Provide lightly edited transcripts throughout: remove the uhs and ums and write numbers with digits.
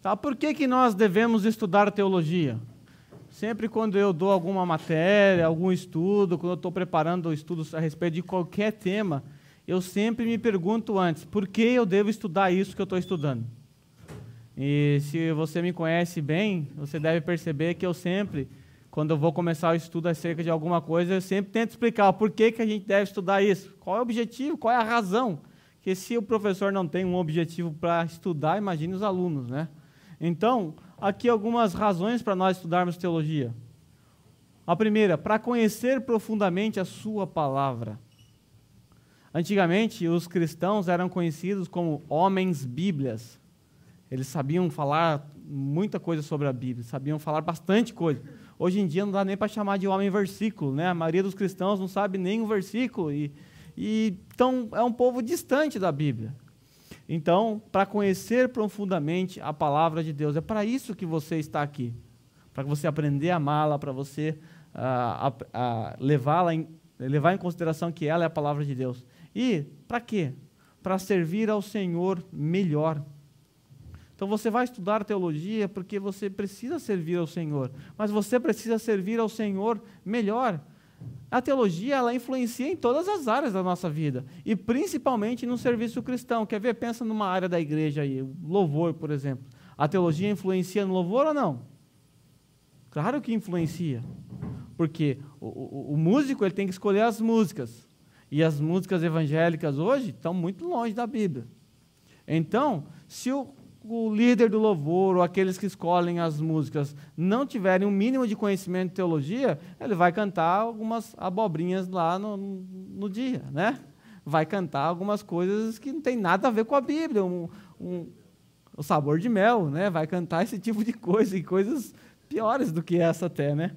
Tá? Por que nós devemos estudar teologia? Sempre quando eu dou alguma matéria, algum estudo, quando eu estou preparando estudos a respeito de qualquer tema, eu sempre me pergunto antes, por que eu devo estudar isso que eu estou estudando? E se você me conhece bem, você deve perceber que eu sempre, quando eu vou começar o estudo acerca de alguma coisa, eu sempre tento explicar por que a gente deve estudar isso, qual é o objetivo, qual é a razão. Porque se o professor não tem um objetivo para estudar, imagine os alunos, né? Então, aqui algumas razões para nós estudarmos teologia. A primeira, para conhecer profundamente a sua palavra. Antigamente, os cristãos eram conhecidos como homens bíblias. Eles sabiam falar muita coisa sobre a Bíblia, sabiam falar bastante coisa. Hoje em dia não dá nem para chamar de homem versículo, né? A maioria dos cristãos não sabe nem um versículo, então é um povo distante da Bíblia. Então, para conhecer profundamente a palavra de Deus, é para isso que você está aqui, para você aprender a amá-la, para você levar em consideração que ela é a palavra de Deus. E para quê? Para servir ao Senhor melhor. Então você vai estudar teologia porque você precisa servir ao Senhor, mas você precisa servir ao Senhor melhor. A teologia, ela influencia em todas as áreas da nossa vida, e principalmente no serviço cristão. Quer ver? Pensa numa área da igreja aí, louvor, por exemplo. A teologia influencia no louvor ou não? Claro que influencia, porque o músico ele tem que escolher as músicas, e as músicas evangélicas hoje estão muito longe da Bíblia. Então, se o líder do louvor, ou aqueles que escolhem as músicas, não tiverem um mínimo de conhecimento de teologia, ele vai cantar algumas abobrinhas lá no dia, né? Vai cantar algumas coisas que não tem nada a ver com a Bíblia, o sabor de mel, né? Vai cantar esse tipo de coisa, e coisas piores do que essa até, né?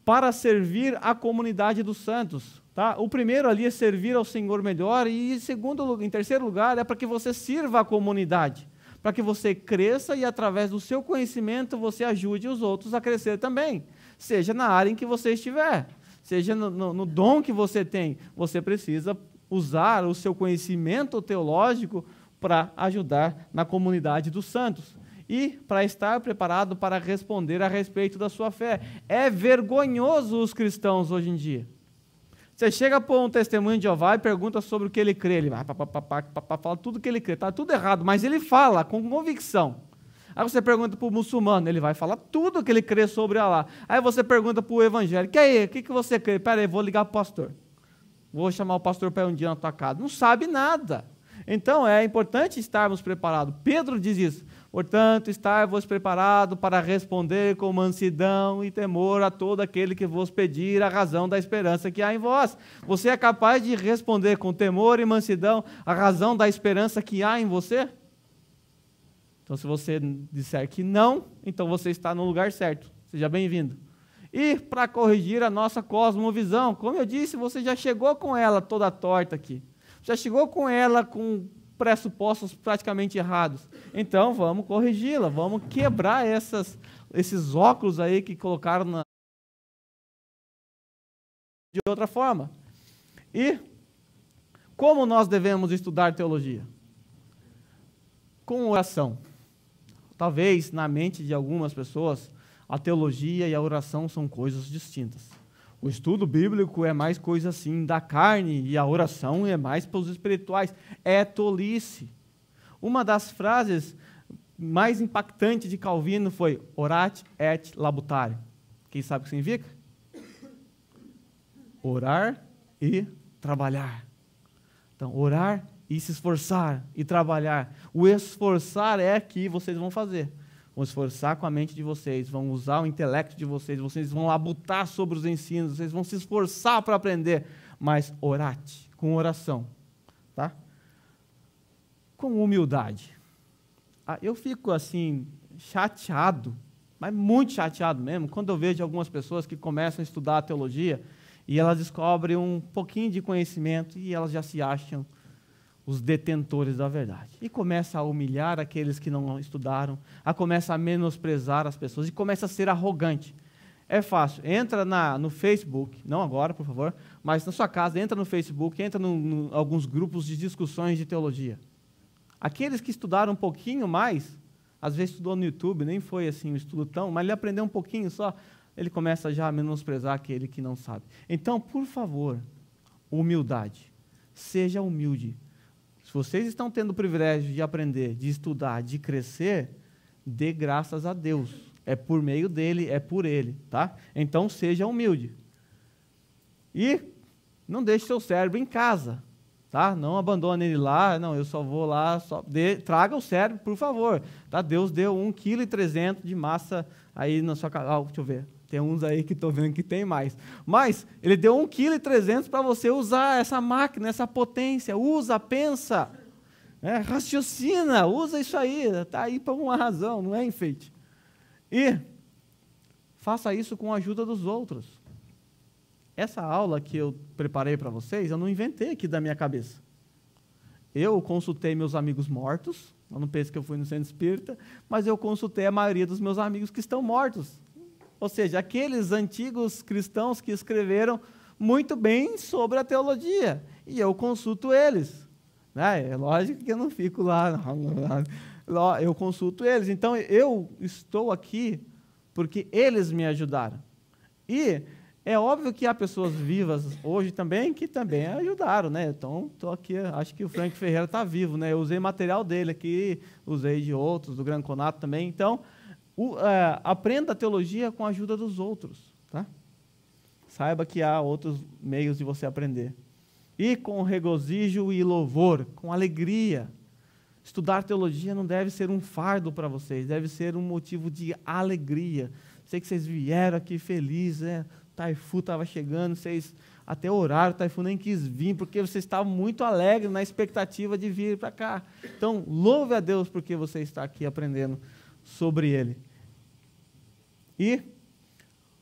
Para servir a comunidade dos santos. Tá? O primeiro ali é servir ao Senhor melhor, e em terceiro lugar é para que você sirva a comunidade, para que você cresça e através do seu conhecimento você ajude os outros a crescer também, seja na área em que você estiver, seja no dom que você tem, você precisa usar o seu conhecimento teológico para ajudar na comunidade dos santos. E para estar preparado para responder a respeito da sua fé. É vergonhoso os cristãos hoje em dia. Você chega para um testemunho de Jeová e pergunta sobre o que ele crê. Ele vai fala tudo o que ele crê. Está tudo errado, mas ele fala com convicção. Aí você pergunta para o muçulmano, ele vai falar tudo o que ele crê sobre Allah. Aí você pergunta para o evangélico, e aí, o que você crê? Espera aí, vou ligar para o pastor. Vou chamar o pastor para ir um dia na tua casa. Não sabe nada. Então, é importante estarmos preparados. Pedro diz isso. Portanto, estai-vos preparados para responder com mansidão e temor a todo aquele que vos pedir a razão da esperança que há em vós. Você é capaz de responder com temor e mansidão a razão da esperança que há em você? Então, se você disser que não, então você está no lugar certo. Seja bem-vindo. E para corrigir a nossa cosmovisão, como eu disse, você já chegou com ela toda torta aqui. Já chegou com ela com pressupostos praticamente errados. Então, vamos corrigi-la, vamos quebrar esses óculos aí que colocaram de outra forma. E como nós devemos estudar teologia? Com oração. Talvez, na mente de algumas pessoas, a teologia e a oração são coisas distintas. O estudo bíblico é mais coisa assim da carne e a oração é mais para os espirituais. É tolice. Uma das frases mais impactantes de Calvino foi orat et labutare. Quem sabe o que significa? Orar e trabalhar. Então, orar e se esforçar e trabalhar. O esforçar é que vocês vão fazer. Vão esforçar com a mente de vocês, vão usar o intelecto de vocês vão labutar sobre os ensinos, vocês vão se esforçar para aprender, mas orate, com oração, tá? Com humildade. Eu fico assim, chateado, mas muito chateado mesmo, quando eu vejo algumas pessoas que começam a estudar a teologia e elas descobrem um pouquinho de conhecimento e elas já se acham os detentores da verdade. E começa a humilhar aqueles que não estudaram, começa a menosprezar as pessoas e começa a ser arrogante. É fácil, entra no Facebook, não agora, por favor, mas na sua casa, entra no Facebook, entra em alguns grupos de discussões de teologia. Aqueles que estudaram um pouquinho mais, às vezes estudou no YouTube, nem foi assim um estudo tão, mas ele aprendeu um pouquinho só, ele começa já a menosprezar aquele que não sabe. Então, por favor, humildade. Seja humilde. Se vocês estão tendo o privilégio de aprender, de estudar, de crescer, dê graças a Deus. É por meio dele, é por ele, tá? Então, seja humilde. E não deixe seu cérebro em casa, tá? Não abandone ele lá, não, eu só vou lá, traga o cérebro, por favor. Tá? Deus deu 1,3 kg de massa aí na sua casa. Deixa eu ver. Tem uns aí que estou vendo que tem mais. Mas ele deu 1,3 kg para você usar essa máquina, essa potência. Usa, pensa, raciocina, usa isso aí. Está aí por uma razão, não é enfeite. E faça isso com a ajuda dos outros. Essa aula que eu preparei para vocês, eu não inventei aqui da minha cabeça. Eu consultei meus amigos mortos, eu não penso que eu fui no centro espírita, mas eu consultei a maioria dos meus amigos que estão mortos. Ou seja, aqueles antigos cristãos que escreveram muito bem sobre a teologia. E eu consulto eles. Né? É lógico que eu não fico lá. Eu consulto eles. Então, eu estou aqui porque eles me ajudaram. E é óbvio que há pessoas vivas hoje também que também ajudaram. Né? Então, estou aqui, acho que o Frank Ferreira está vivo. Né? Eu usei material dele aqui, usei de outros, do Gran Conato também. Então, aprenda a teologia com a ajuda dos outros, tá? Saiba que há outros meios de você aprender. E com regozijo e louvor, com alegria. Estudar teologia não deve ser um fardo para vocês, deve ser um motivo de alegria. Sei que vocês vieram aqui felizes, né? O Taifu estava chegando, vocês até oraram, o Taifu nem quis vir, porque vocês estavam muito alegres na expectativa de vir para cá. Então, louve a Deus porque você está aqui aprendendo sobre ele. E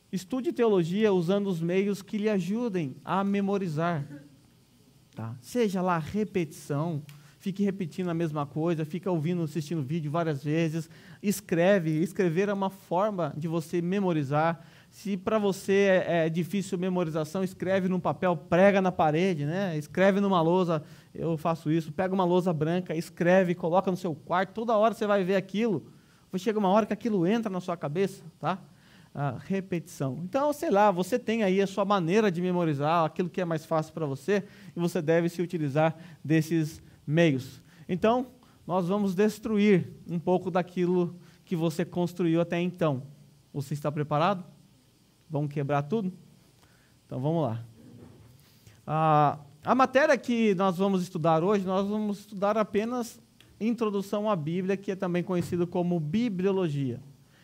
estude teologia usando os meios que lhe ajudem a memorizar. Tá? Seja lá repetição, fique repetindo a mesma coisa, fica ouvindo, assistindo vídeo várias vezes, escrever é uma forma de você memorizar. Se para você é difícil memorização, escreve num papel, prega na parede, né? Escreve numa lousa, eu faço isso, pega uma lousa branca, escreve, coloca no seu quarto, toda hora você vai ver aquilo. Chega uma hora que aquilo entra na sua cabeça, tá? Repetição. Então, sei lá, você tem aí a sua maneira de memorizar, aquilo que é mais fácil para você, e você deve se utilizar desses meios. Então, nós vamos destruir um pouco daquilo que você construiu até então. Você está preparado? Vamos quebrar tudo? Então, vamos lá. A matéria que nós vamos estudar hoje, nós vamos estudar apenas Introdução à Bíblia, que é também conhecido como Bibliologia,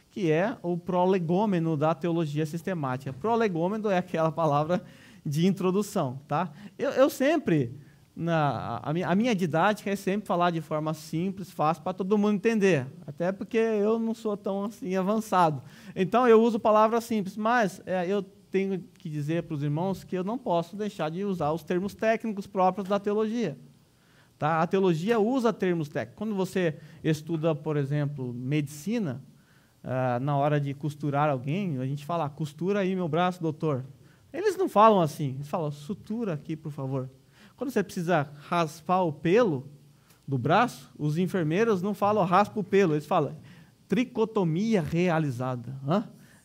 que é o prolegômeno da teologia sistemática. Prolegômeno é aquela palavra de introdução, tá? Eu sempre, a minha didática é sempre falar de forma simples, fácil, para todo mundo entender, até porque eu não sou tão assim avançado. Então, eu uso palavras simples, mas eu tenho que dizer para os irmãos que eu não posso deixar de usar os termos técnicos próprios da teologia. Tá? A teologia usa termos técnicos. Quando você estuda, por exemplo, medicina, na hora de costurar alguém, a gente fala, costura aí meu braço, doutor. Eles não falam assim, eles falam, sutura aqui, por favor. Quando você precisa raspar o pelo do braço, os enfermeiros não falam raspa o pelo, eles falam tricotomia realizada.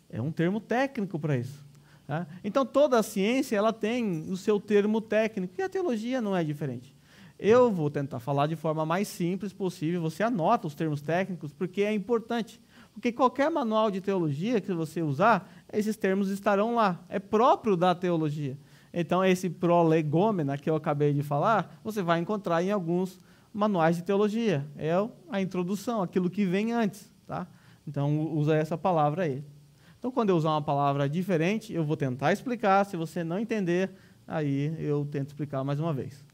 É um termo técnico para isso. Tá? Então, toda a ciência ela tem o seu termo técnico, e a teologia não é diferente. Eu vou tentar falar de forma mais simples possível, você anota os termos técnicos, porque é importante. Porque qualquer manual de teologia que você usar, esses termos estarão lá. É próprio da teologia. Então, esse prolegômena que eu acabei de falar, você vai encontrar em alguns manuais de teologia. É a introdução, aquilo que vem antes. Tá? Então, usa essa palavra aí. Então, quando eu usar uma palavra diferente, eu vou tentar explicar. Se você não entender, aí eu tento explicar mais uma vez.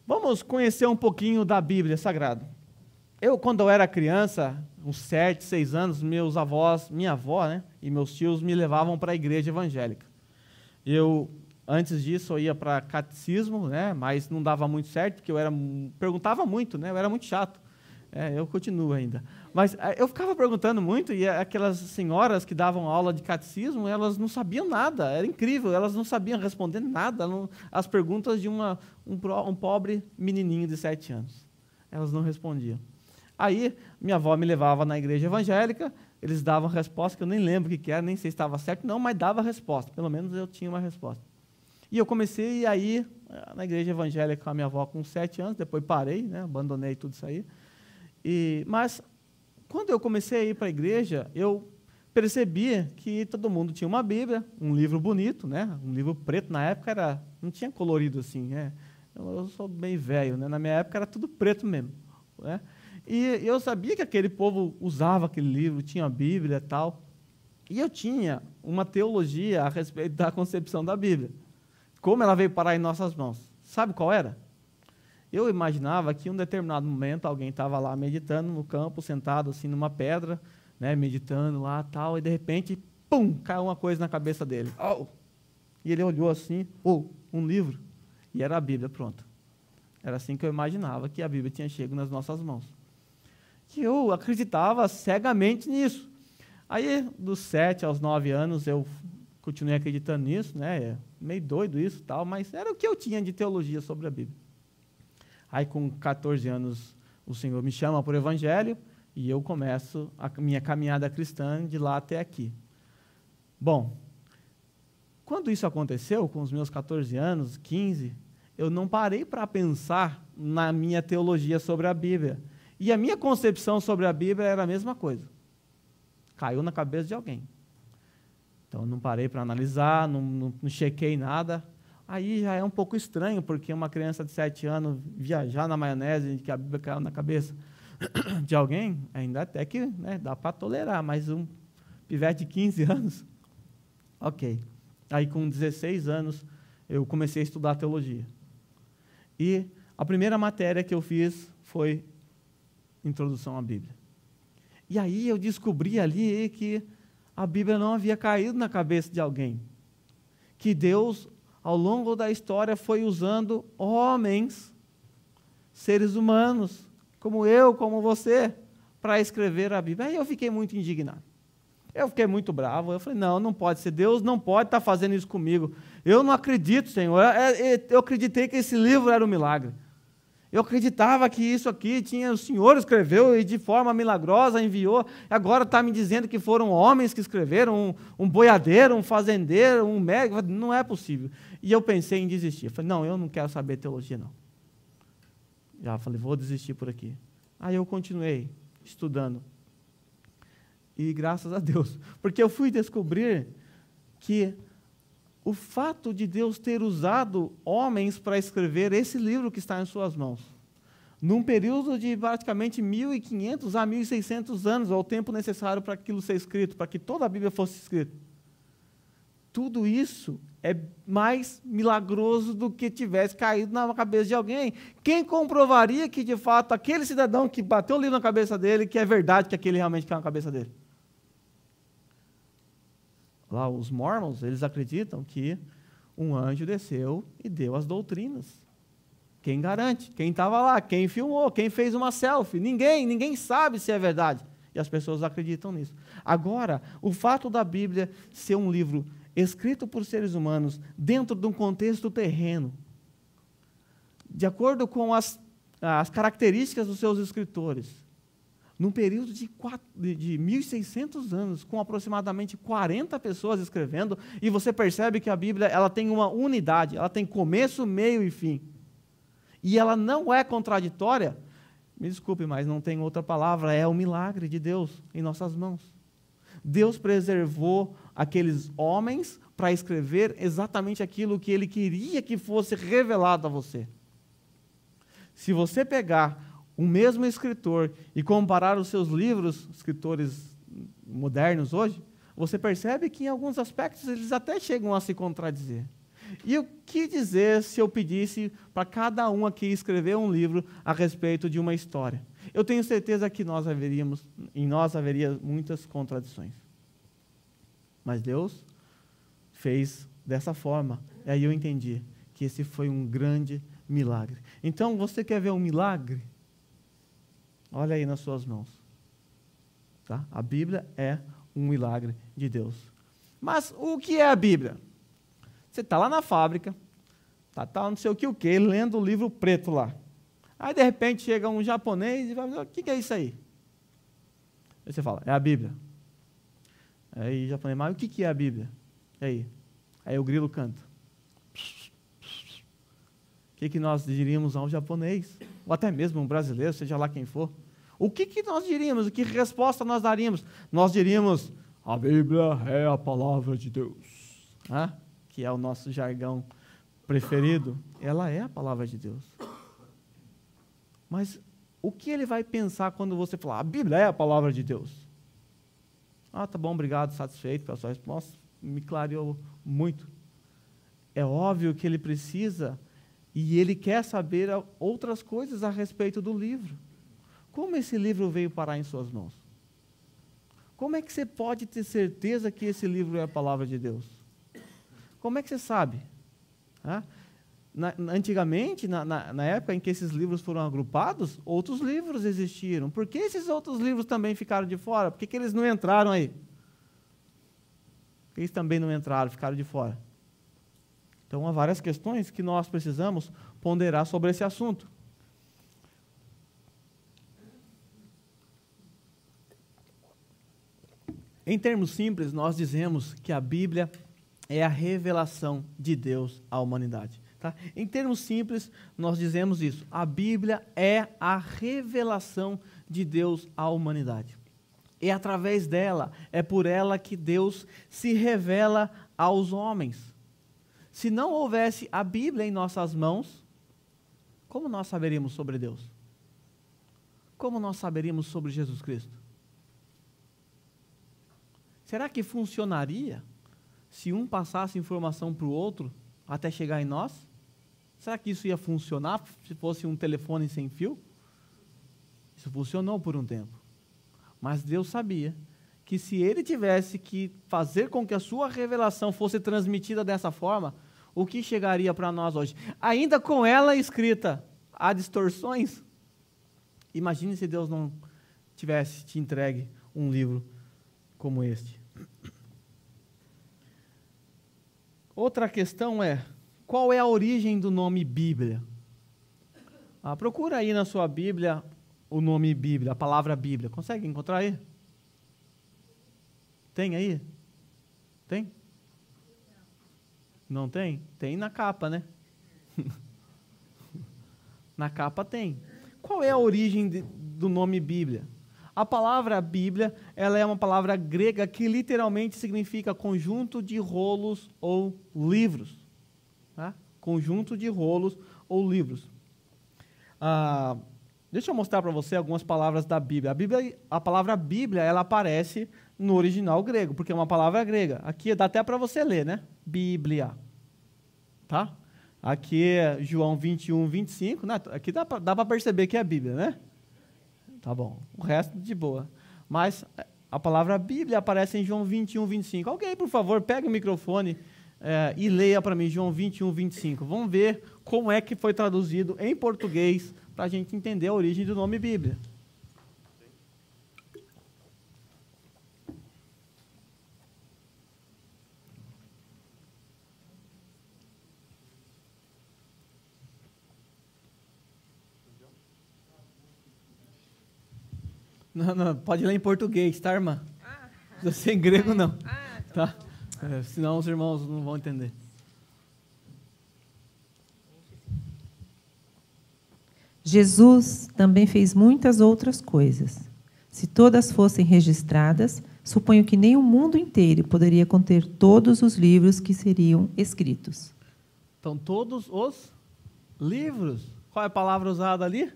Vamos conhecer um pouquinho da Bíblia Sagrada. Quando eu era criança, uns 7, 6 anos, meus avós, minha avó, né, e meus tios me levavam para a igreja evangélica. Antes disso, eu ia para catecismo, né, mas não dava muito certo, porque perguntava muito, né, eu era muito chato. Eu continuo ainda. Mas eu ficava perguntando muito, e aquelas senhoras que davam aula de catecismo, elas não sabiam nada, era incrível, elas não sabiam responder nada, as perguntas de um pobre menininho de 7 anos. Elas não respondiam. Aí, minha avó me levava na igreja evangélica, eles davam resposta, que eu nem lembro o que era, nem sei se estava certo, não, mas dava resposta. Pelo menos eu tinha uma resposta. E eu comecei a ir na igreja evangélica com a minha avó com 7 anos, depois parei, né, abandonei tudo isso aí. Mas, quando eu comecei a ir para a igreja, eu percebia que todo mundo tinha uma Bíblia, um livro bonito, né, um livro preto, na época não tinha colorido assim, né, eu sou bem velho, né, na minha época era tudo preto mesmo, né, e eu sabia que aquele povo usava aquele livro, tinha a Bíblia e tal, e eu tinha uma teologia a respeito da concepção da Bíblia, como ela veio parar em nossas mãos. Sabe qual era? Eu imaginava que em um determinado momento alguém estava lá meditando no campo, sentado assim numa pedra, né, meditando lá tal, e de repente, pum, caiu uma coisa na cabeça dele. Oh! E ele olhou assim, um livro, e era a Bíblia, pronto. Era assim que eu imaginava que a Bíblia tinha chegado nas nossas mãos. Que eu acreditava cegamente nisso. Aí, dos 7 aos 9 anos, eu continuei acreditando nisso, né, meio doido isso tal, mas era o que eu tinha de teologia sobre a Bíblia. Aí, com 14 anos, o Senhor me chama para o Evangelho, e eu começo a minha caminhada cristã de lá até aqui. Bom, quando isso aconteceu, com os meus 14 anos, 15, eu não parei para pensar na minha teologia sobre a Bíblia. E a minha concepção sobre a Bíblia era a mesma coisa. Caiu na cabeça de alguém. Então, eu não parei para analisar, não chequei nada. Aí já é um pouco estranho, porque uma criança de 7 anos viajar na maionese, que a Bíblia caiu na cabeça de alguém, ainda até que, né, dá para tolerar, mas um pivete de 15 anos, ok. Aí com 16 anos, eu comecei a estudar teologia. E a primeira matéria que eu fiz foi Introdução à Bíblia. E aí eu descobri ali que a Bíblia não havia caído na cabeça de alguém. Que Deus, ao longo da história, foi usando homens, seres humanos, como eu, como você, para escrever a Bíblia. Aí eu fiquei muito indignado. Eu fiquei muito bravo. Eu falei, não pode ser. Deus não pode estar fazendo isso comigo. Eu não acredito, Senhor. Eu acreditei que esse livro era um milagre. Eu acreditava que isso aqui o Senhor escreveu e de forma milagrosa enviou. Agora está me dizendo que foram homens que escreveram, um boiadeiro, um fazendeiro, um médico. Não é possível. E eu pensei em desistir. Eu falei, eu não quero saber teologia, não. Já falei, vou desistir por aqui. Aí eu continuei estudando. E graças a Deus, porque eu fui descobrir que o fato de Deus ter usado homens para escrever esse livro que está em suas mãos, num período de praticamente 1.500 a 1.600 anos, ao tempo necessário para aquilo ser escrito, para que toda a Bíblia fosse escrita, tudo isso é mais milagroso do que tivesse caído na cabeça de alguém. Quem comprovaria que, de fato, aquele cidadão que bateu o livro na cabeça dele, que é verdade que aquele realmente caiu na cabeça dele? Lá, os mormons, eles acreditam que um anjo desceu e deu as doutrinas. Quem garante? Quem estava lá? Quem filmou? Quem fez uma selfie? Ninguém sabe se é verdade. E as pessoas acreditam nisso. Agora, o fato da Bíblia ser um livro escrito por seres humanos, dentro de um contexto terreno, de acordo com as características dos seus escritores, num período de 1.600 anos, com aproximadamente 40 pessoas escrevendo, e você percebe que a Bíblia ela tem uma unidade, ela tem começo, meio e fim. E ela não é contraditória, me desculpe, mas não tem outra palavra, é o milagre de Deus em nossas mãos. Deus preservou aqueles homens para escrever exatamente aquilo que Ele queria que fosse revelado a você. Se você pegar o mesmo escritor e comparar os seus livros, escritores modernos hoje, você percebe que em alguns aspectos eles até chegam a se contradizer. E o que dizer se eu pedisse para cada um aqui escrever um livro a respeito de uma história? Eu tenho certeza que em nós haveria muitas contradições. Mas Deus fez dessa forma. E aí eu entendi que esse foi um grande milagre. Então, você quer ver um milagre? Olha aí nas suas mãos. Tá? A Bíblia é um milagre de Deus. Mas o que é a Bíblia? Você está lá na fábrica, tá não sei o que, lendo o livro preto lá. Aí, de repente, chega um japonês e fala, o que é isso aí? Aí você fala, é a Bíblia. Aí o japonês, mas o que é a Bíblia? Aí o grilo canta. O que nós diríamos a um japonês? Ou até mesmo um brasileiro, seja lá quem for. O que nós diríamos? Que resposta nós daríamos? Nós diríamos, a Bíblia é a palavra de Deus. Que é o nosso jargão preferido. Ela é a palavra de Deus. Mas o que ele vai pensar quando você falar, a Bíblia é a palavra de Deus? Tá bom, obrigado, satisfeito pela sua resposta. Me clareou muito. É óbvio que ele precisa e ele quer saber outras coisas a respeito do livro. Como esse livro veio parar em suas mãos? Como é que você pode ter certeza que esse livro é a palavra de Deus? Como é que você sabe? Antigamente, na época em que esses livros foram agrupados, outros livros existiram. Por que esses outros livros também ficaram de fora? Por que eles não entraram aí? Por que eles também não entraram, ficaram de fora? Então, há várias questões que nós precisamos ponderar sobre esse assunto. Em termos simples, nós dizemos que a Bíblia é a revelação de Deus à humanidade. Tá? Em termos simples, nós dizemos isso. A Bíblia é a revelação de Deus à humanidade. É através dela, é por ela que Deus se revela aos homens. Se não houvesse a Bíblia em nossas mãos, como nós saberíamos sobre Deus? Como nós saberíamos sobre Jesus Cristo? Será que funcionaria se um passasse informação para o outro até chegar em nós? Será que isso ia funcionar se fosse um telefone sem fio? Isso funcionou por um tempo. Mas Deus sabia que se Ele tivesse que fazer com que a sua revelação fosse transmitida dessa forma, o que chegaria para nós hoje? Ainda com ela escrita, há distorções? Imagine se Deus não tivesse te entregue um livro como este. Outra questão é, qual é a origem do nome Bíblia? Procura aí na sua Bíblia o nome Bíblia, a palavra Bíblia. Consegue encontrar aí? Tem aí? Tem? Não tem? Tem na capa, né? Na capa tem. Qual é a origem do nome Bíblia? A palavra Bíblia, ela é uma palavra grega que literalmente significa conjunto de rolos ou livros. Tá? Conjunto de rolos ou livros. Deixa eu mostrar para você algumas palavras da Bíblia. A palavra Bíblia, ela aparece no original grego, porque é uma palavra grega. Aqui dá até para você ler, né? Bíblia. Tá? Aqui é João 21, 25. Né? Aqui dá para perceber que é a Bíblia, né? Tá bom. O resto de boa. Mas a palavra Bíblia aparece em João 21, 25. Alguém, por favor, pega o microfone e leia para mim João 21, 25. Vamos ver como é que foi traduzido em português para a gente entender a origem do nome Bíblia. Não, pode ler em português, tá, irmã? Não precisa ser em grego, não. Tá? Senão os irmãos não vão entender. Jesus também fez muitas outras coisas. Se todas fossem registradas, suponho que nem o mundo inteiro poderia conter todos os livros que seriam escritos. Então, todos os livros. Qual é a palavra usada ali?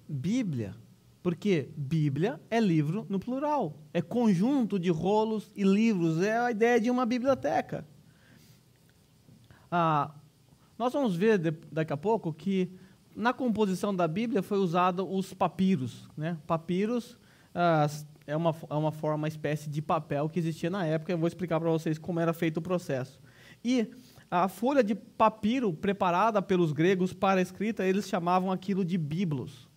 Bíblia. Porque Bíblia é livro no plural. É conjunto de rolos e livros. É a ideia de uma biblioteca. Nós vamos ver daqui a pouco que na composição da Bíblia foi usado os papiros. Né? Papiros é uma forma, uma espécie de papel que existia na época. Eu vou explicar para vocês como era feito o processo. E a folha de papiro preparada pelos gregos para a escrita, eles chamavam aquilo de biblos.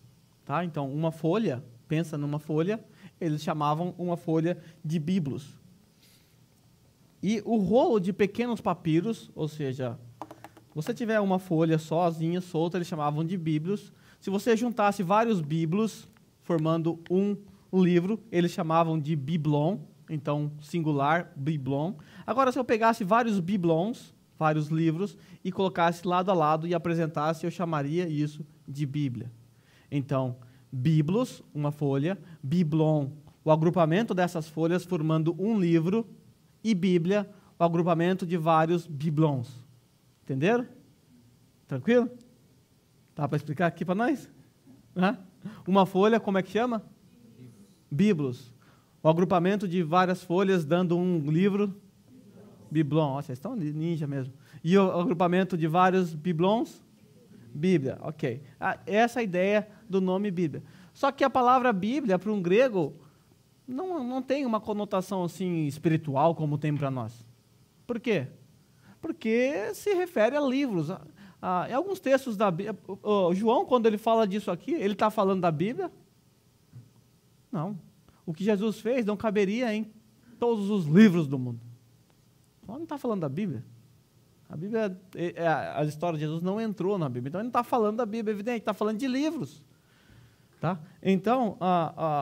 Tá? Então, uma folha, pensa numa folha, eles chamavam uma folha de biblos. E o rolo de pequenos papiros, ou seja, você tiver uma folha sozinha, solta, eles chamavam de bíblios. Se você juntasse vários bíblios, formando um livro, eles chamavam de biblon, então singular, biblon. Agora, se eu pegasse vários biblons, vários livros, e colocasse lado a lado e apresentasse, eu chamaria isso de Bíblia. Então, biblos, uma folha, biblon, o agrupamento dessas folhas formando um livro, e Bíblia, o agrupamento de vários biblons. Entenderam? Tranquilo? Dá para explicar aqui para nós? Uma folha, como é que chama? Biblos. O agrupamento de várias folhas dando um livro, biblon. Ó, vocês estão ninja mesmo. E o agrupamento de vários biblons? Bíblia, ok. Essa é a ideia do nome Bíblia. Só que a palavra Bíblia, para um grego, não tem uma conotação assim espiritual como tem para nós. Por quê? Porque se refere a livros. Em alguns textos da Bíblia, João, quando ele fala disso aqui, ele está falando da Bíblia? Não. O que Jesus fez não caberia em todos os livros do mundo. Não está falando da Bíblia. A Bíblia, a história de Jesus não entrou na Bíblia. Então, ele não está falando da Bíblia, evidente, está falando de livros. Tá? Então,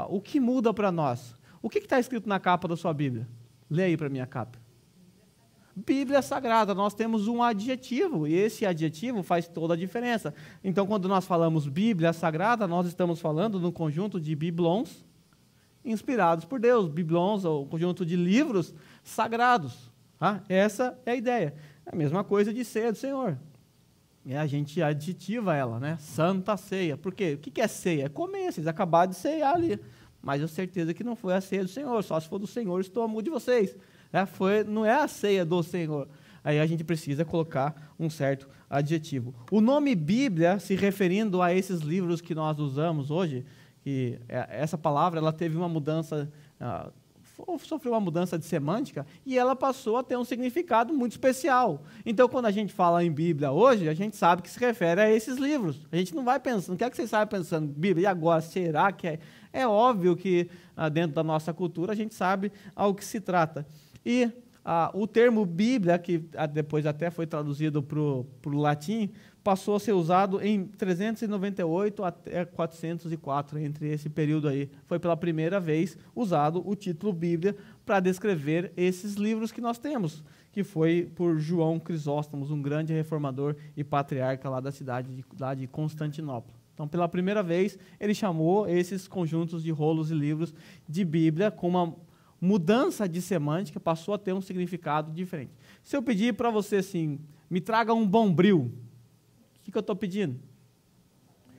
o que muda para nós? O que está escrito na capa da sua Bíblia? Lê aí para mim a capa. Bíblia Sagrada, nós temos um adjetivo, e esse adjetivo faz toda a diferença. Então, quando nós falamos Bíblia Sagrada, nós estamos falando de um conjunto de biblons inspirados por Deus. Biblons, ou um conjunto de livros sagrados. Tá? Essa é a ideia. É a mesma coisa de ceia do Senhor. A gente adjetiva ela, né? Santa Ceia. Por quê? O que é ceia? É comer, vocês acabaram de ceiar ali. Mas eu tenho certeza que não foi a ceia do Senhor, só se for do Senhor o estômago de vocês. Não é a ceia do Senhor. Aí a gente precisa colocar um certo adjetivo. O nome Bíblia, se referindo a esses livros que nós usamos hoje, que essa palavra ela teve uma mudança, sofreu uma mudança de semântica, e ela passou a ter um significado muito especial. Então, quando a gente fala em Bíblia hoje, a gente sabe que se refere a esses livros. A gente não vai pensando, não quer que vocês saiam pensando, Bíblia, e agora, será que é? É óbvio que dentro da nossa cultura a gente sabe ao que se trata. E o termo Bíblia, que depois até foi traduzido para o latim, passou a ser usado em 398 até 404, entre esse período aí. Foi pela primeira vez usado o título Bíblia para descrever esses livros que nós temos, que foi por João Crisóstomo, um grande reformador e patriarca lá da cidade de Constantinopla. Então, pela primeira vez, ele chamou esses conjuntos de rolos e livros de Bíblia com uma mudança de semântica, passou a ter um significado diferente. Se eu pedir para você assim, me traga um bombril, o que eu estou pedindo?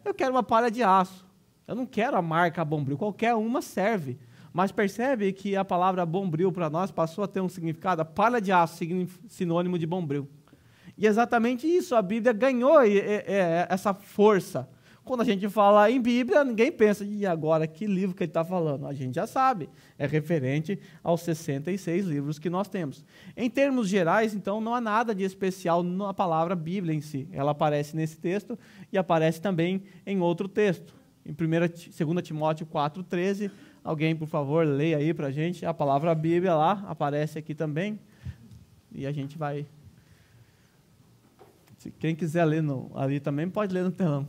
Eu quero uma palha de aço. Eu não quero a marca bombril, qualquer uma serve. Mas percebe que a palavra bombril para nós passou a ter um significado, a palha de aço, sinônimo de bombril. E exatamente isso, a Bíblia ganhou essa força. Quando a gente fala em Bíblia, ninguém pensa, e agora, que livro que ele está falando? A gente já sabe, é referente aos 66 livros que nós temos. Em termos gerais, então, não há nada de especial na palavra Bíblia em si. Ela aparece nesse texto e aparece também em outro texto. Em 2 Timóteo 4,13, alguém, por favor, leia aí para a gente. A palavra Bíblia lá aparece aqui também. E a gente vai... Se quem quiser ler ali também, pode ler no telão.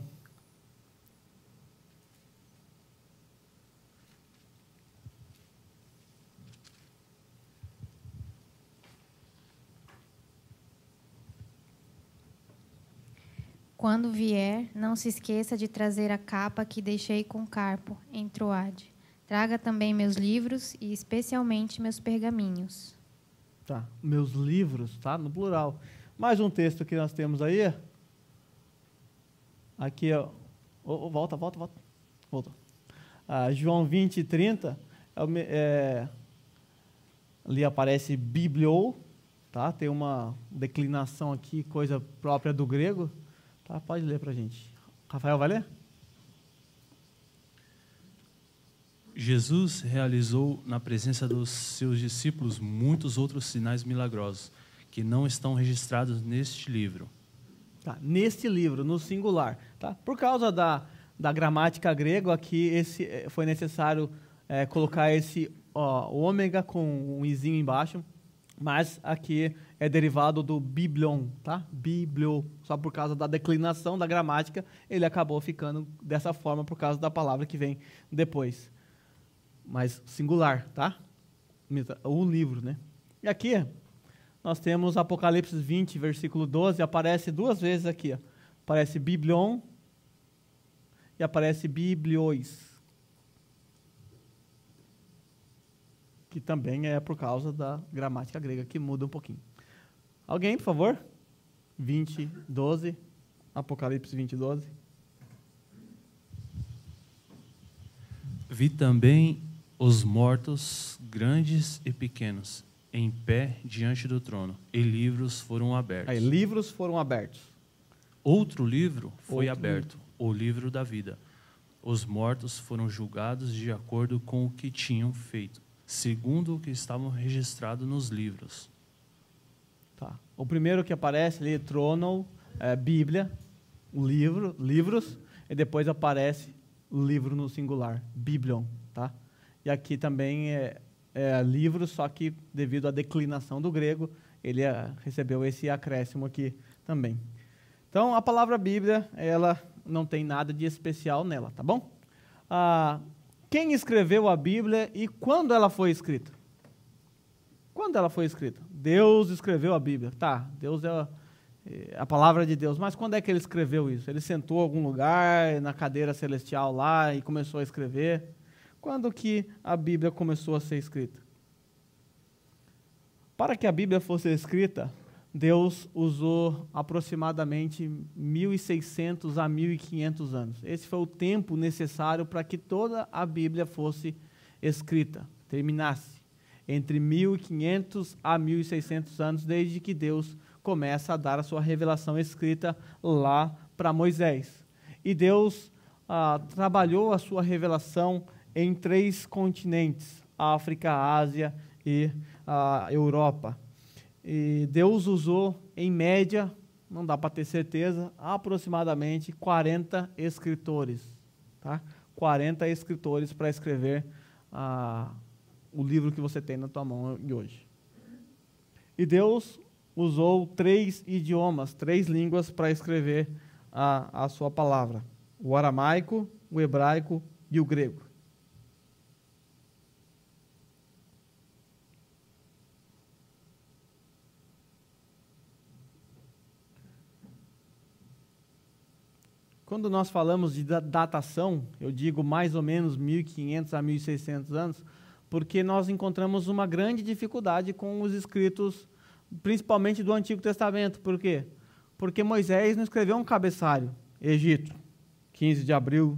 Quando vier, não se esqueça de trazer a capa que deixei com Carpo, em Troade. Traga também meus livros e especialmente meus pergaminhos. Tá, meus livros, tá? No plural. Mais um texto que nós temos aí. Aqui, ó. Volta. João 20, 30. Ali aparece bibliou, tá? Tem uma declinação aqui, coisa própria do grego. Tá, pode ler para a gente. Rafael, vai ler? Jesus realizou na presença dos seus discípulos muitos outros sinais milagrosos que não estão registrados neste livro. Tá, neste livro, no singular. Tá? Por causa da gramática grega, aqui foi necessário colocar esse ômega com um izinho embaixo. mas aqui é derivado do biblion, tá? Biblio, só por causa da declinação da gramática, ele acabou ficando dessa forma por causa da palavra que vem depois. Mas singular, tá? O livro, né? E aqui nós temos Apocalipse 20, versículo 12, aparece duas vezes aqui, ó. Aparece biblion e aparece bibliois, que também é por causa da gramática grega, que muda um pouquinho. Alguém, por favor? 20, 12. Apocalipse 20, 12. Vi também os mortos, grandes e pequenos, em pé diante do trono, e livros foram abertos. Aí, livros foram abertos. Outro livro foi Outro aberto, o livro da vida. Os mortos foram julgados de acordo com o que tinham feito, segundo o que estavam registrados nos livros. Tá. O primeiro que aparece ali, trono, Bíblia, o livro, livros, e depois aparece o livro no singular, biblion, tá? E aqui também é livro, só que devido à declinação do grego, ele recebeu esse acréscimo aqui também. Então, a palavra Bíblia, ela não tem nada de especial nela, tá bom? Quem escreveu a Bíblia e quando ela foi escrita? Quando ela foi escrita? Deus escreveu a Bíblia. Tá, Deus é a palavra de Deus. Mas quando é que ele escreveu isso? Ele sentou em algum lugar, na cadeira celestial lá, e começou a escrever? Quando que a Bíblia começou a ser escrita? Para que a Bíblia fosse escrita, Deus usou aproximadamente 1.600 a 1.500 anos. Esse foi o tempo necessário para que toda a Bíblia fosse escrita, terminasse. Entre 1.500 a 1.600 anos, desde que Deus começa a dar a sua revelação escrita lá para Moisés. E Deus trabalhou a sua revelação em 3 continentes, África, Ásia e Europa. E Deus usou, em média, não dá para ter certeza, aproximadamente 40 escritores. Tá? 40 escritores para escrever o livro que você tem na tua mão hoje. E Deus usou 3 idiomas, 3 línguas para escrever a sua palavra. O aramaico, o hebraico e o grego. Quando nós falamos de datação, eu digo mais ou menos 1.500 a 1.600 anos, porque nós encontramos uma grande dificuldade com os escritos, principalmente do Antigo Testamento. Por quê? Porque Moisés não escreveu um cabeçalho, Egito, 15 de abril,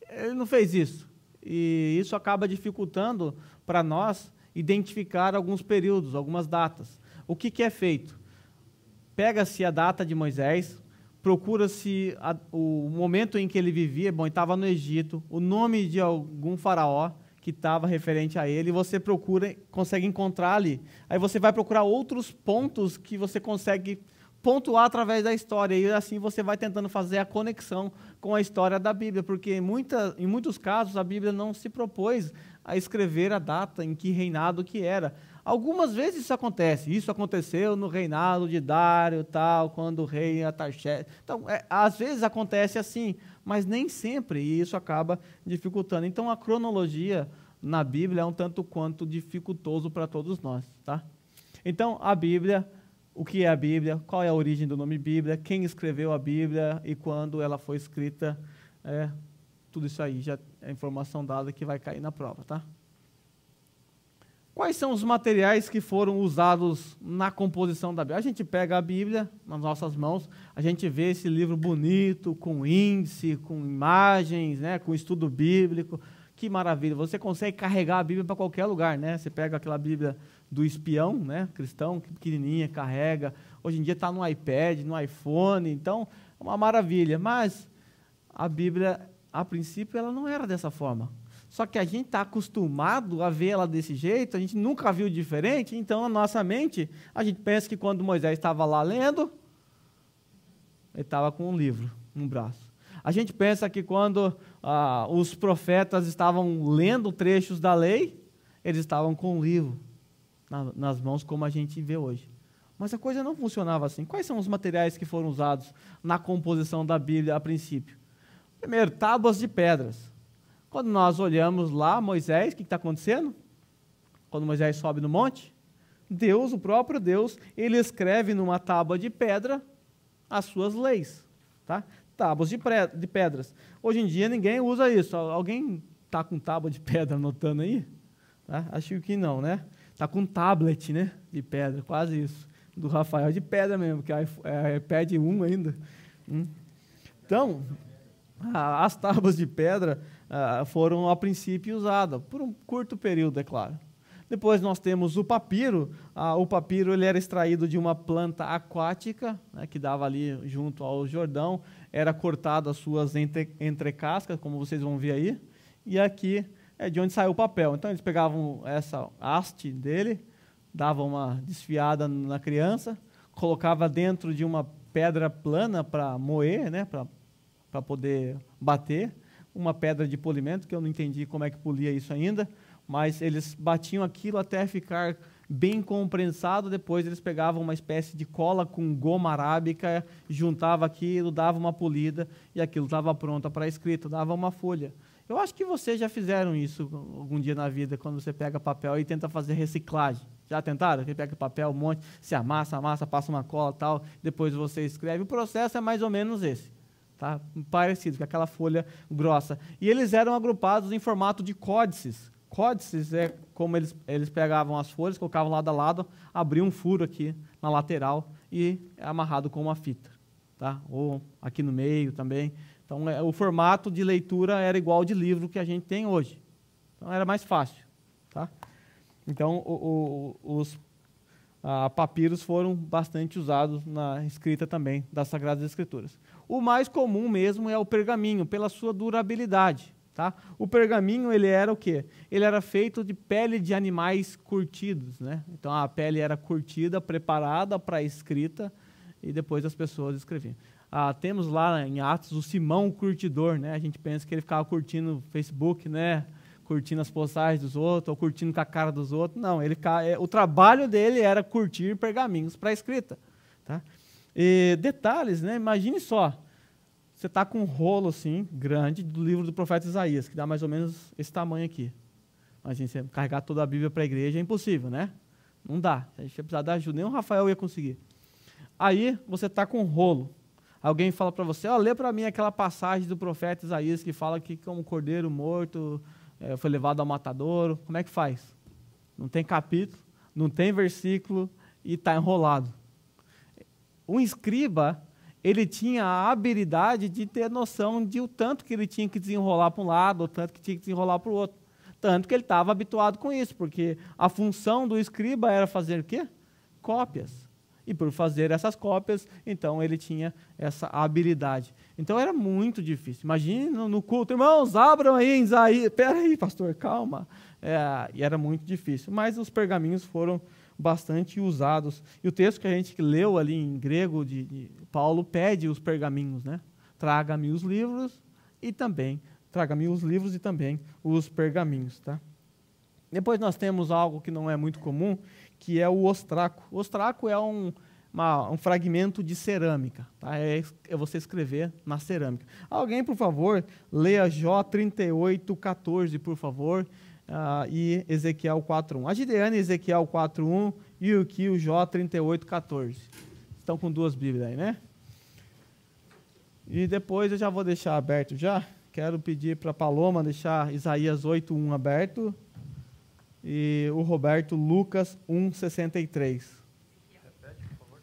ele não fez isso. E isso acaba dificultando para nós identificar alguns períodos, algumas datas. O que é feito? Pega-se a data de Moisés, procura-se o momento em que ele vivia, ele estava no Egito, o nome de algum faraó que estava referente a ele, e você consegue encontrar ali. Aí você vai procurar outros pontos que você consegue pontuar através da história, e assim você vai tentando fazer a conexão com a história da Bíblia, porque em muitos casos a Bíblia não se propôs a escrever a data em que reinado que era. Algumas vezes isso acontece. Isso aconteceu no reinado de Dário, tal, quando o rei Artaxerxes. Então, às vezes acontece assim, mas nem sempre, e isso acaba dificultando. Então, a cronologia na Bíblia é um tanto quanto dificultoso para todos nós, tá? Então, a Bíblia, o que é a Bíblia? Qual é a origem do nome Bíblia? Quem escreveu a Bíblia e quando ela foi escrita? Tudo isso aí já é informação dada que vai cair na prova, tá? Quais são os materiais que foram usados na composição da Bíblia? A gente pega a Bíblia nas nossas mãos, a gente vê esse livro bonito, com índice, com imagens, né, com estudo bíblico. Que maravilha! Você consegue carregar a Bíblia para qualquer lugar, né? Você pega aquela Bíblia do espião, né, cristão, pequenininha, carrega. Hoje em dia está no iPad, no iPhone, então é uma maravilha. Mas a Bíblia, a princípio, ela não era dessa forma. Só que a gente está acostumado a ver ela desse jeito, a gente nunca viu diferente, então na nossa mente, a gente pensa que quando Moisés estava lá lendo, ele estava com um livro no braço. A gente pensa que quando os profetas estavam lendo trechos da lei, eles estavam com um livro nas mãos como a gente vê hoje. Mas a coisa não funcionava assim. Quais são os materiais que foram usados na composição da Bíblia a princípio? Primeiro, tábuas de pedras. Quando nós olhamos lá, Moisés, o que está acontecendo? Quando Moisés sobe no monte, Deus, o próprio Deus, ele escreve numa tábua de pedra as suas leis. Tá? Tábuas de pedras. Hoje em dia ninguém usa isso. Alguém está com tábua de pedra anotando aí? Tá? Acho que não, né? Está com tablet, né? De pedra, quase isso. Do Rafael de pedra mesmo, que é iPad 1 ainda. Então, as tábuas de pedra foram a princípio usadas, por um curto período, é claro. Depois nós temos o papiro. O papiro ele era extraído de uma planta aquática, né, que dava ali junto ao Jordão. Era cortado as suas entrecascas, como vocês vão ver aí. E aqui é de onde saiu o papel. Então eles pegavam essa haste dele, davam uma desfiada na criança, colocava dentro de uma pedra plana para moer, né, para poder bater, uma pedra de polimento, que eu não entendi como é que polia isso ainda, mas eles batiam aquilo até ficar bem comprensado. Depois eles pegavam uma espécie de cola com goma arábica, juntavam aquilo, davam uma polida e aquilo estava pronto para a escrita, dava uma folha. Eu acho que vocês já fizeram isso algum dia na vida, quando você pega papel e tenta fazer reciclagem. Já tentaram? Você pega papel, um monte, se amassa, passa uma cola e tal, depois você escreve. O processo é mais ou menos esse. Tá? Parecido, com aquela folha grossa. E eles eram agrupados em formato de códices. Códices é como eles pegavam as folhas, colocavam lado a lado, abriam um furo aqui na lateral e é amarrado com uma fita. Tá? Ou aqui no meio também. Então, o formato de leitura era igual ao de livro que a gente tem hoje. Então, era mais fácil. Tá? Então, os papiros foram bastante usados na escrita também das Sagradas Escrituras. O mais comum mesmo é o pergaminho, pela sua durabilidade. Tá? O pergaminho, ele era o quê? Ele era feito de pele de animais curtidos. Né? Então, a pele era curtida, preparada para a escrita, e depois as pessoas escreviam. Temos lá em Atos o Simão Curtidor, né? A gente pensa que ele ficava curtindo o Facebook, né? Curtindo as postagens dos outros, ou curtindo com a cara dos outros. Não, o trabalho dele era curtir pergaminhos para a escrita. Tá? E detalhes, né? Imagine só, você está com um rolo assim, grande, do livro do profeta Isaías, que dá mais ou menos esse tamanho aqui. Imagina, você carregar toda a Bíblia para a igreja é impossível, né? Não dá. A gente ia precisar da ajuda, nem o Rafael ia conseguir. Aí, você está com um rolo. Alguém fala para você, lê para mim aquela passagem do profeta Isaías que fala que como um cordeiro morto foi levado ao matadouro. Como é que faz? Não tem capítulo, não tem versículo e está enrolado. Um escriba, ele tinha a habilidade de ter noção de o tanto que ele tinha que desenrolar para um lado, o tanto que tinha que desenrolar para o outro. Tanto que ele estava habituado com isso, porque a função do escriba era fazer o quê? Cópias. E por fazer essas cópias, então ele tinha essa habilidade. Então era muito difícil. Imagine no culto, irmãos, abram aí em Isaías. Espera aí, pastor, calma. E era muito difícil. Mas os pergaminhos foram bastante usados. E o texto que a gente leu ali em grego, de Paulo, pede os pergaminhos, né? Traga-me os livros e também os pergaminhos. Tá? Depois nós temos algo que não é muito comum, que é o ostraco. O ostraco é um fragmento de cerâmica. Tá? É você escrever na cerâmica. Alguém, por favor, leia Jó 38:14, por favor, e Ezequiel 4:1. A Gideane, Ezequiel 4:1 e o Jó 38:14. Estão com duas Bíblias aí, né? E depois eu já vou deixar aberto já. Quero pedir para a Paloma deixar Isaías 8:1 aberto. E o Roberto, Lucas 1:63. Repete, por favor.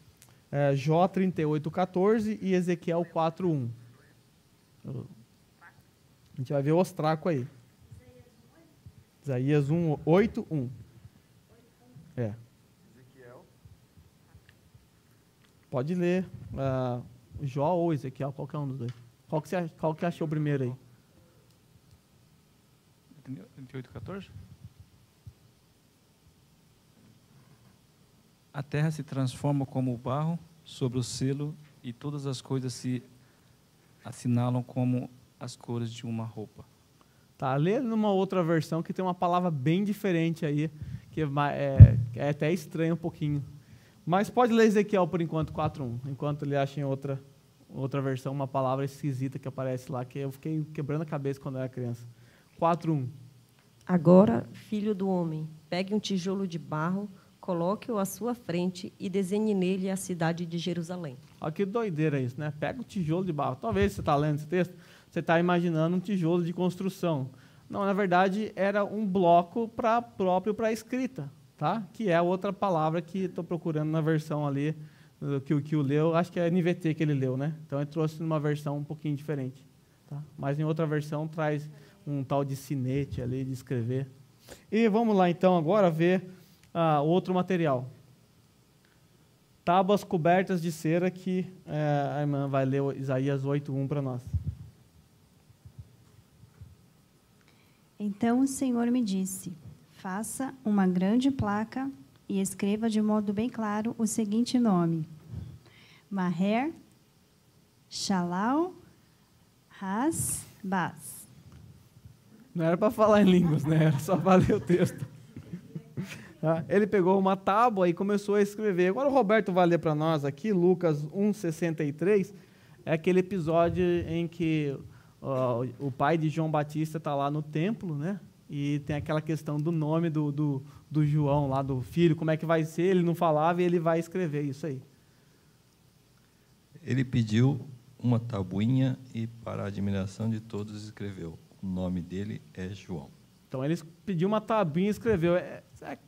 Jó 38:14 e Ezequiel 4:1. A gente vai ver o ostraco aí. Isaías 8:1. Ezequiel. Pode ler Jó ou Ezequiel, qualquer um dos dois. Qual que achou primeiro aí? 38:14? A terra se transforma como o barro sobre o selo e todas as coisas se assinalam como as cores de uma roupa. Tá, lê numa outra versão que tem uma palavra bem diferente aí, que é até estranho um pouquinho. Mas pode ler Ezequiel por enquanto, 4:1, enquanto ele acha em outra versão uma palavra esquisita que aparece lá, que eu fiquei quebrando a cabeça quando eu era criança. 4:1. Agora, filho do homem, pegue um tijolo de barro, coloque-o à sua frente e desenhe nele a cidade de Jerusalém. Olha que doideira isso, né? Pega o tijolo de barro. Talvez você está lendo esse texto, você está imaginando um tijolo de construção. Não, na verdade, era um bloco próprio para a escrita, tá? Que é outra palavra que estou procurando na versão ali, que o Kio leu, acho que é NVT que ele leu, né? Então, ele trouxe numa versão um pouquinho diferente. Tá? Mas em outra versão traz um tal de sinete ali, de escrever. E vamos lá, então, agora ver outro material. Tábuas cobertas de cera, que a irmã vai ler Isaías 8:1 para nós. Então o Senhor me disse, faça uma grande placa e escreva de modo bem claro o seguinte nome: Maher Shalal Has Baz. Não era para falar em línguas, né? Era só para ler o texto. Ele pegou uma tábua e começou a escrever. Agora o Roberto vai ler para nós aqui, Lucas 1:63, é aquele episódio em que o pai de João Batista está lá no templo, né? E tem aquela questão do nome do João, lá do filho, como é que vai ser, ele não falava e ele vai escrever isso aí. Ele pediu uma tabuinha e, para a admiração de todos, escreveu: o nome dele é João. Então, ele pediu uma tabuinha e escreveu.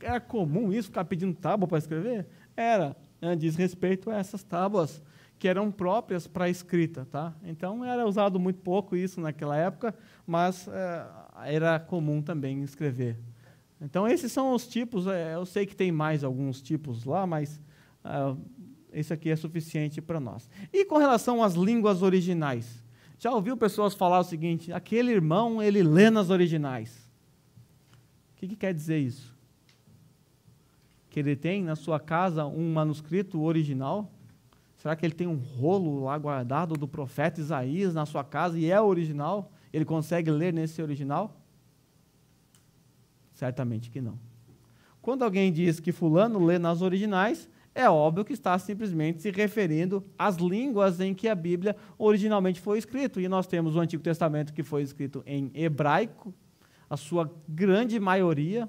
Era comum isso, ficar pedindo tábua para escrever? Era. Diz respeito a essas tábuas que eram próprias para a escrita. Tá? Então, era usado muito pouco isso naquela época, mas era comum também escrever. Então, esses são os tipos. Eu sei que tem mais alguns tipos lá, mas esse aqui é suficiente para nós. E com relação às línguas originais? Já ouviu pessoas falar o seguinte: aquele irmão, ele lê nas originais. O que quer dizer isso? Que ele tem na sua casa um manuscrito original? Será que ele tem um rolo lá guardado do profeta Isaías na sua casa e é original? Ele consegue ler nesse original? Certamente que não. Quando alguém diz que fulano lê nas originais, é óbvio que está simplesmente se referindo às línguas em que a Bíblia originalmente foi escrita. E nós temos o Antigo Testamento que foi escrito em hebraico, a sua grande maioria,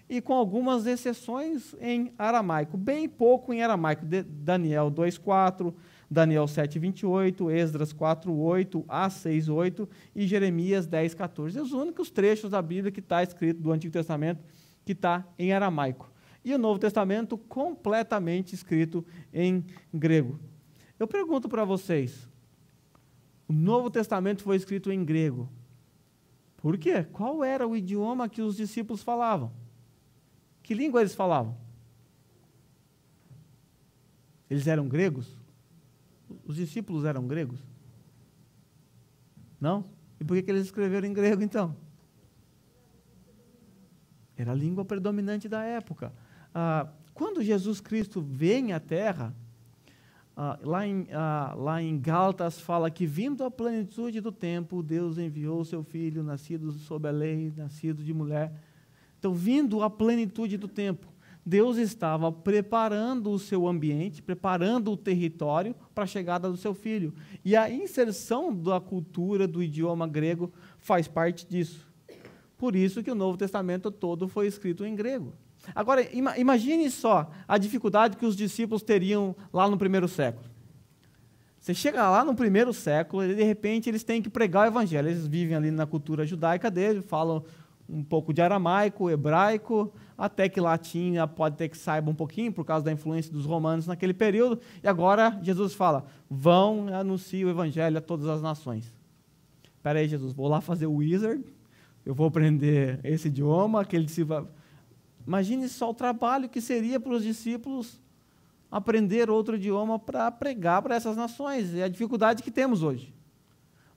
e com algumas exceções em aramaico, bem pouco em aramaico. Daniel 2:4, Daniel 7:28, Esdras 4:8, A 6:8 e Jeremias 10:14. Os únicos trechos da Bíblia que está escrito do Antigo Testamento que está em aramaico. E o Novo Testamento completamente escrito em grego. Eu pergunto para vocês, o Novo Testamento foi escrito em grego. Por quê? Qual era o idioma que os discípulos falavam? Que língua eles falavam? Eles eram gregos? Os discípulos eram gregos? Não? E por que eles escreveram em grego, então? Era a língua predominante da época. Quando Jesus Cristo vem à Terra, lá em Gálatas fala que, vindo à plenitude do tempo, Deus enviou o seu Filho, nascido sob a lei, nascido de mulher. Então, vindo à plenitude do tempo, Deus estava preparando o seu ambiente, preparando o território para a chegada do seu Filho. E a inserção da cultura do idioma grego faz parte disso. Por isso que o Novo Testamento todo foi escrito em grego. Agora, imagine só a dificuldade que os discípulos teriam lá no primeiro século. Você chega lá no primeiro século e, de repente, eles têm que pregar o evangelho. Eles vivem ali na cultura judaica deles, falam um pouco de aramaico, hebraico, até que latim pode ter que saiba um pouquinho, por causa da influência dos romanos naquele período. E agora Jesus fala: vão e anunciem o evangelho a todas as nações. Espera aí, Jesus, vou lá fazer o wizard, eu vou aprender esse idioma, aquele discípulo. Imagine só o trabalho que seria para os discípulos aprender outro idioma para pregar para essas nações. É a dificuldade que temos hoje.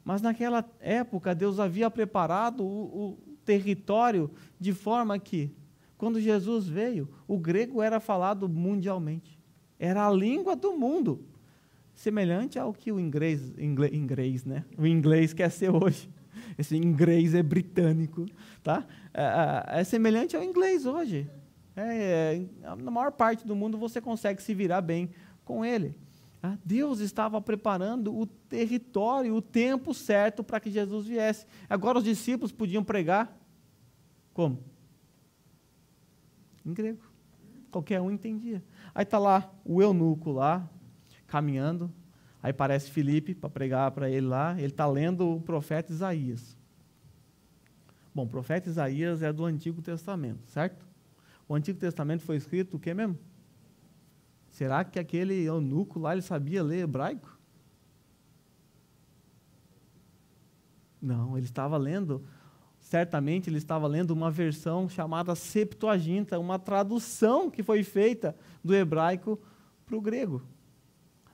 Mas naquela época, Deus havia preparado o território de forma que, quando Jesus veio, o grego era falado mundialmente. Era a língua do mundo. Semelhante ao que o inglês, né? O inglês quer ser hoje. Esse inglês é britânico, tá? É semelhante ao inglês hoje. Na maior parte do mundo você consegue se virar bem com ele. Deus estava preparando o território, o tempo certo para que Jesus viesse. Agora os discípulos podiam pregar como? Em grego. Qualquer um entendia. Aí está lá o eunuco lá, caminhando. Aí aparece Filipe para pregar para ele lá. Ele está lendo o profeta Isaías. Bom, o profeta Isaías é do Antigo Testamento, certo? O Antigo Testamento foi escrito o quê mesmo? Será que aquele eunuco lá ele sabia ler hebraico? Não, ele estava lendo, certamente ele estava lendo uma versão chamada Septuaginta, uma tradução que foi feita do hebraico para o grego.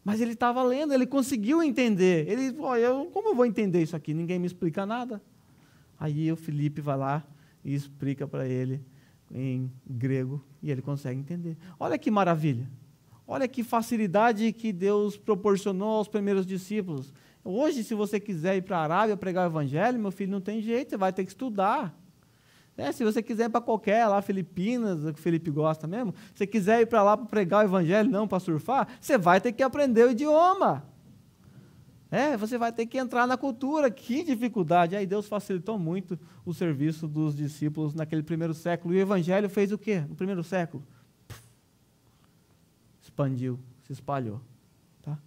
Mas ele estava lendo, ele conseguiu entender. Ele falou, como eu vou entender isso aqui? Ninguém me explica nada. Aí o Filipe vai lá e explica para ele em grego e ele consegue entender. Olha que maravilha. Olha que facilidade que Deus proporcionou aos primeiros discípulos. Hoje, se você quiser ir para a Arábia pregar o evangelho, meu filho, não tem jeito, você vai ter que estudar. Se você quiser ir para qualquer, lá Filipinas, que o Felipe gosta mesmo, se você quiser ir para lá para pregar o evangelho, não para surfar, você vai ter que aprender o idioma. Você vai ter que entrar na cultura, que dificuldade. Aí Deus facilitou muito o serviço dos discípulos naquele primeiro século. E o evangelho fez o quê no primeiro século? Expandiu, se espalhou. Tá?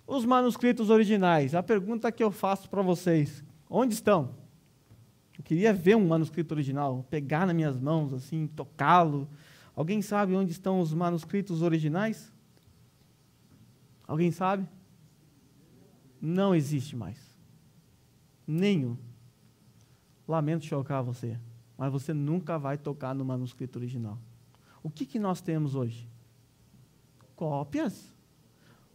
Os manuscritos originais, a pergunta que eu faço para vocês, onde estão? Eu queria ver um manuscrito original, pegar nas minhas mãos, assim, tocá-lo. Alguém sabe onde estão os manuscritos originais? Alguém sabe? Não existe mais. Nenhum. Lamento chocar você, mas você nunca vai tocar no manuscrito original. O que nós temos hoje? Cópias.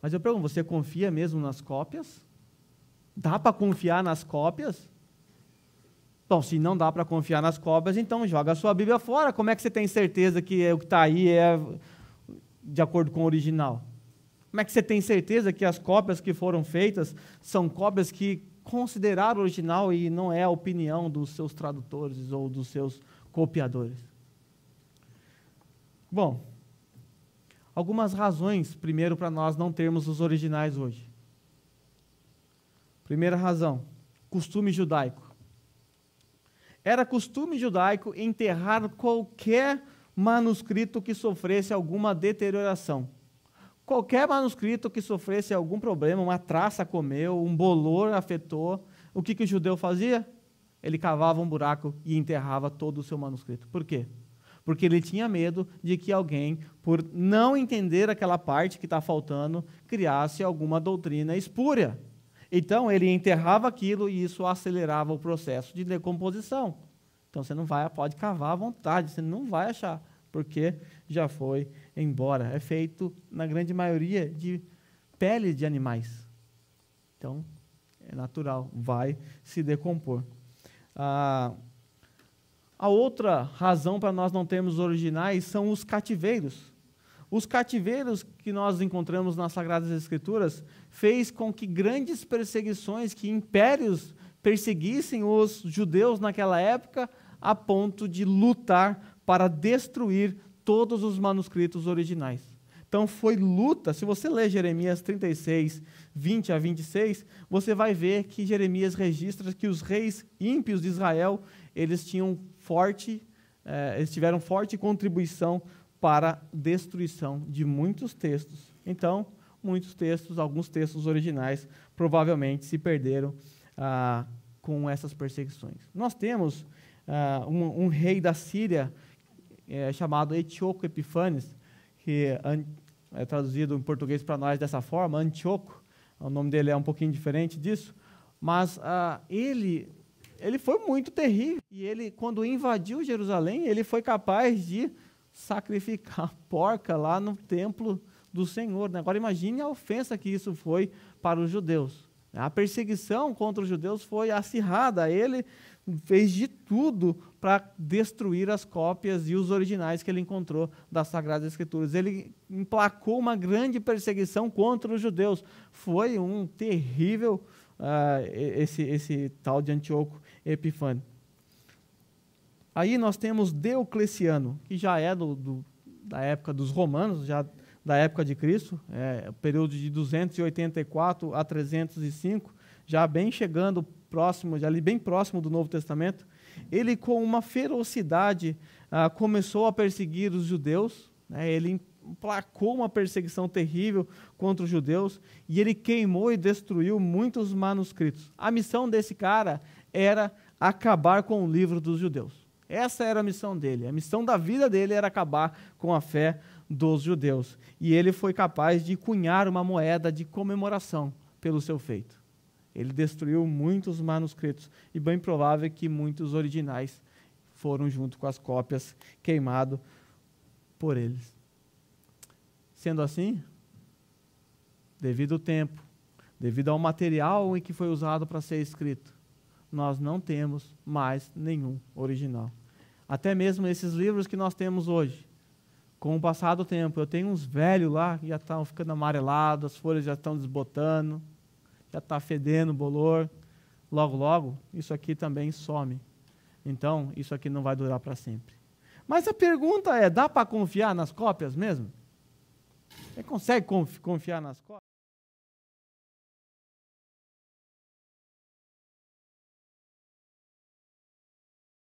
Mas eu pergunto, você confia mesmo nas cópias? Dá para confiar nas cópias? Bom, se não dá para confiar nas cópias, então joga a sua Bíblia fora. Como é que você tem certeza que o que está aí é de acordo com o original? Como é que você tem certeza que as cópias que foram feitas são cópias que consideraram original e não é a opinião dos seus tradutores ou dos seus copiadores? Bom, algumas razões, primeiro, para nós não termos os originais hoje. Primeira razão, costume judaico. Era costume judaico enterrar qualquer manuscrito que sofresse alguma deterioração. Qualquer manuscrito que sofresse algum problema, uma traça comeu, um bolor afetou, o que o judeu fazia? Ele cavava um buraco e enterrava todo o seu manuscrito. Por quê? Porque ele tinha medo de que alguém, por não entender aquela parte que está faltando, criasse alguma doutrina espúria. Então, ele enterrava aquilo e isso acelerava o processo de decomposição. Então, você não pode cavar à vontade, você não vai achar, porque já foi embora. É feito, na grande maioria, de pele de animais. Então, é natural, vai se decompor. A outra razão para nós não termos os originais são os cativeiros. Os cativeiros que nós encontramos nas Sagradas Escrituras fez com que grandes perseguições, que impérios perseguissem os judeus naquela época a ponto de lutar para destruir todos os manuscritos originais. Então foi luta. Se você ler Jeremias 36, 20 a 26, você vai ver que Jeremias registra que os reis ímpios de Israel, eles tiveram forte contribuição para a destruição de muitos textos. Então, muitos textos, alguns textos originais, provavelmente se perderam com essas perseguições. Nós temos um rei da Síria chamado Etíoco Epifanes, que é traduzido em português para nós dessa forma, Antíoco. O nome dele é um pouquinho diferente disso, mas ele foi muito terrível. E ele, quando invadiu Jerusalém, ele foi capaz de sacrificar porca lá no templo do Senhor. Agora imagine a ofensa que isso foi para os judeus. A perseguição contra os judeus foi acirrada. Ele fez de tudo para destruir as cópias e os originais que ele encontrou das Sagradas Escrituras. Ele emplacou uma grande perseguição contra os judeus. Foi um terrível esse tal de Antíoco Epifânio. Aí nós temos Diocleciano, que já é da época dos romanos, já da época de Cristo, o período de 284 a 305, já bem chegando próximo, já ali bem próximo do Novo Testamento. Ele, com uma ferocidade, começou a perseguir os judeus, né? Ele emplacou uma perseguição terrível contra os judeus e ele queimou e destruiu muitos manuscritos. A missão desse cara era acabar com o livro dos judeus. Essa era a missão dele. A missão da vida dele era acabar com a fé dos judeus. E ele foi capaz de cunhar uma moeda de comemoração pelo seu feito. Ele destruiu muitos manuscritos e bem provável que muitos originais foram junto com as cópias queimados por eles. Sendo assim, devido ao tempo, devido ao material em que foi usado para ser escrito, nós não temos mais nenhum original. Até mesmo esses livros que nós temos hoje, com o passar do tempo, eu tenho uns velhos lá que já estão ficando amarelados, as folhas já estão desbotando, já está fedendo o bolor. Logo, logo, isso aqui também some. Então, isso aqui não vai durar para sempre. Mas a pergunta é, dá para confiar nas cópias mesmo? Você consegue confiar nas cópias?